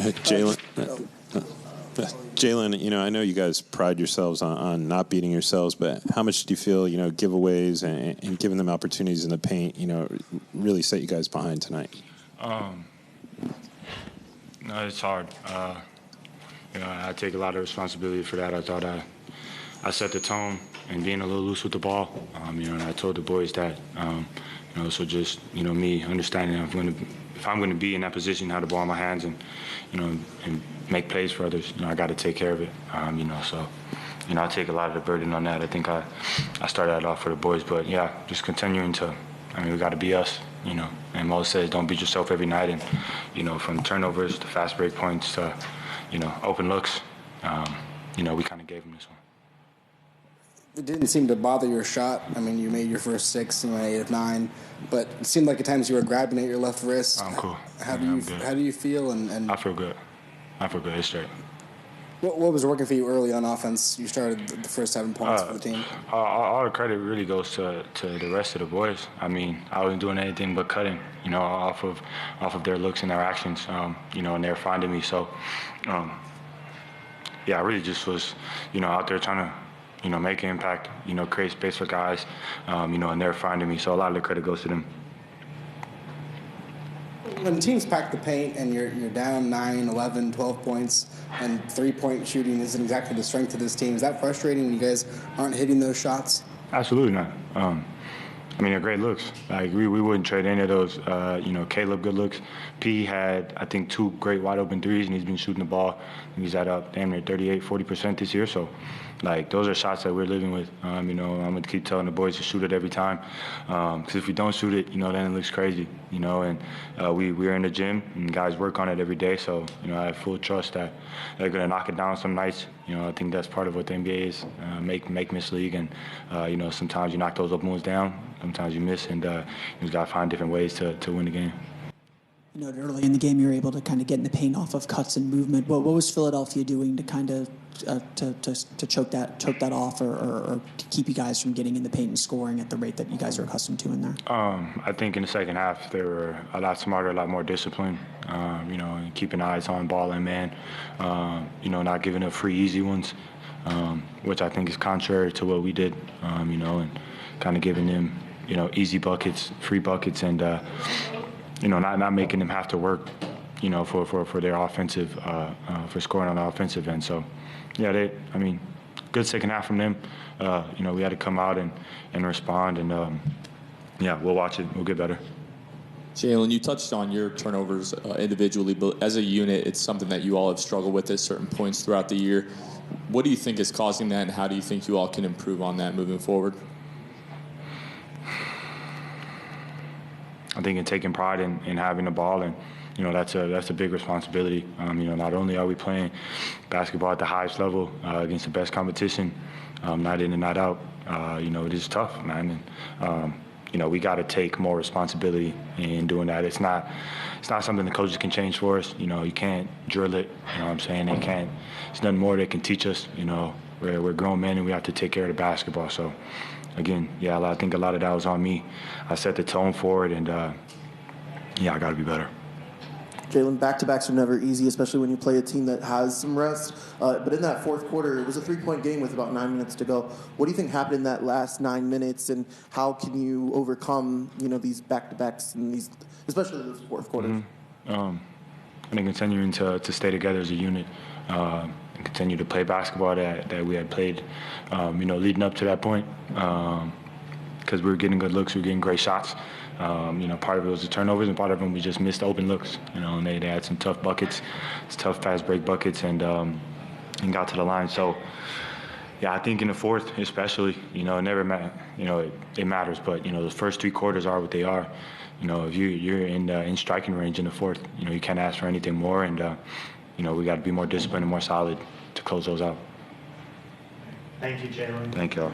Jalen. Jalen, I know you guys pride yourselves on not beating yourselves, but how much do you feel, giveaways and giving them opportunities in the paint, really set you guys behind tonight? No, it's hard. I take a lot of responsibility for that. I thought I set the tone and being a little loose with the ball. And I told the boys that. So just me understanding if I'm going to be in that position, have the ball in my hands, and and make plays for others, I got to take care of it. So I take a lot of the burden on that. I think I started that off for the boys, but yeah, just continuing to. We got to be us. And Mo says don't beat yourself every night, and from turnovers to fast break points to open looks, we kind of gave them this one. It didn't seem to bother your shot. You made your first 6, 8 of 9, but it seemed like at times you were grabbing at your left wrist. I'm cool. How do you feel? And I feel good. It's straight. What was working for you early on offense? You started the first 7 points for the team. All the credit really goes to the rest of the boys. I wasn't doing anything but cutting, off of their looks and their actions, and they're finding me. So, I really just was, out there trying to, make an impact, create space for guys, and they're finding me. So a lot of the credit goes to them. When teams pack the paint and you're down 9, 11, 12 points, and 3-point shooting isn't exactly the strength of this team, is that frustrating when you guys aren't hitting those shots? Absolutely not. They're great looks. Like we wouldn't trade any of those. Caleb, good looks. P had, I think, 2 great wide open threes, and he's been shooting the ball. He's at damn near 40% this year. So, those are shots that we're living with. I'm gonna keep telling the boys to shoot it every time. Because if we don't shoot it, then it looks crazy. And we're in the gym, and guys work on it every day. So, I have full trust that they're gonna knock it down some nights. I think that's part of what the NBA is. Make miss league, and sometimes you knock those open ones down. Sometimes you miss, and you got to find different ways to win the game. You noted early in the game you were able to kind of get in the paint off of cuts and movement. What was Philadelphia doing to kind of to choke that off, or to keep you guys from getting in the paint and scoring at the rate that you guys are accustomed to in there? I think in the second half they were a lot smarter, a lot more disciplined. And keeping eyes on ball and man. Not giving up free easy ones, which I think is contrary to what we did. And kind of giving them easy buckets, free buckets, and not making them have to work, for their offensive, for scoring on the offensive end. So, good second half from them. We had to come out and respond, and we'll watch it. We'll get better. Jalen, you touched on your turnovers individually, but as a unit, it's something that you all have struggled with at certain points throughout the year. What do you think is causing that, and how do you think you all can improve on that moving forward? I think in taking pride in having the ball, and that's a big responsibility. Not only are we playing basketball at the highest level against the best competition, night in and night out, it is tough, man. And we got to take more responsibility in doing that. It's not something the coaches can change for us. You can't drill it. You know what I'm saying? They can't. It's nothing more they can teach us. We're grown men and we have to take care of the basketball. So. Again, I think a lot of that was on me. I set the tone for it, and I got to be better. Jalen, back-to-backs are never easy, especially when you play a team that has some rest. But in that fourth quarter, it was a 3-point game with about 9 minutes to go. What do you think happened in that last 9 minutes, and how can you overcome, these back-to-backs and these, especially this fourth quarter? I think continuing to stay together as a unit. And continue to play basketball that we had played, leading up to that point, because we were getting good looks, we were getting great shots. Part of it was the turnovers, and part of them we just missed open looks. And they had some tough buckets, tough fast break buckets, and got to the line. So, I think in the fourth, especially, it never it matters, but the first 3 quarters are what they are. If you're in striking range in the fourth, you can't ask for anything more, and we got to be more disciplined and more solid to close those out. Thank you, Jalen. Thank you all.